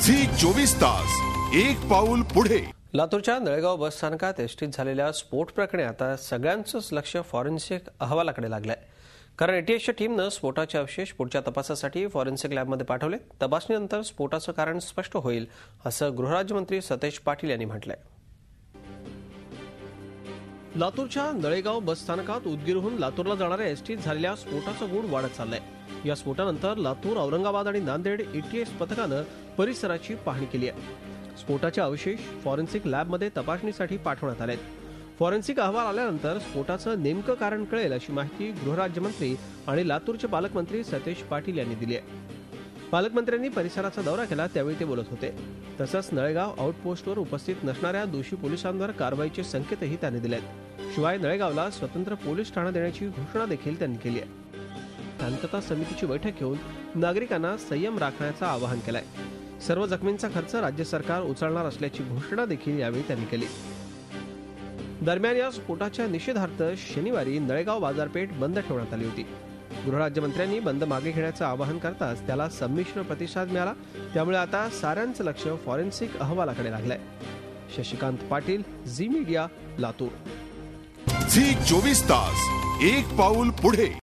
Zee 24 तास एक पाऊल पुढे। लातूरच्या नळेगाव बस स्थानकात एसटीत झालेल्या स्फोट प्रकरणी आता सगळ्यांचंच लक्ष फॉरेन्सिक अहवालाकडे लागलंय। कारण एटीएसच्या टीमनं स्फोटाचे अवशेष पुढच्या तपासासाठी फॉरेन्सिक लॅबमध्ये पाठवले। तपासणीनंतर स्फोटाचं कारण स्पष्ट होईल असं गृहराज्यमंत्री सतेज पाटील यांनी म्हटलंय। लातूरच्या नळेगाव बस स्थानकात उदगीरहून लातूरला जाणाऱ्या एसटीत झालेल्या स्फोटाचा गूढ वाढत चाललाय। या स्फोटानंतर लातूर, औरंगाबाद आणि नांदेड एटीएस पथकानं परिसराची पाहणी केली आहे। स्फोटाचे अवशेष फॉरेन्सिक लॅबमध्ये तपासणीसाठी पाठवण्यात आले। फॉरेन्सिक अहवाल आल्यानंतर स्फोटाचं नेमकं कारण कळेल अशी माहिती गृहराज्यमंत्री आणि लातूरचे पालकमंत्री सतेज पाटील यांनी दिली आहे। पालकमंत्र्यांनी परिसराचा दौरा केला त्यावेळी ते बोलत होते। तसंच नळेगाव आउटपोस्टवर उपस्थित नसणाऱ्या दोषी पोलिसांवर कारवाईचे संकेतही त्यांनी दिलेत। शिवाय नळेगावला स्वतंत्र पोलीस ठाणं देण्याची घोषणा देखील त्यांनी केली आहे। शांतता समितीची बैठक घेऊन नागरिकांना संयम राखण्याचं आवाहन केलंय। सर्व जखमींचा खर्च राज्य सरकार उचलणार असल्याची घोषणा देखील यावेळी त्यांनी केली। दरम्यान या स्फोटाच्या निषेधार्थ शनिवारी नळेगाव बाजारपेठ बंद ठेवण्यात आली होती। गृहराज्यमंत्र्यांनी बंद मागे घेण्याचं आवाहन करताच त्याला संमिश्र प्रतिसाद मिळाला। त्यामुळे आता साऱ्यांचं लक्ष फॉरेन्सिक अहवालाकडे लागलंय। शशिकांत पाटील, झी मीडिया, लातूर। झी 24 तास एक पाऊल पुढे।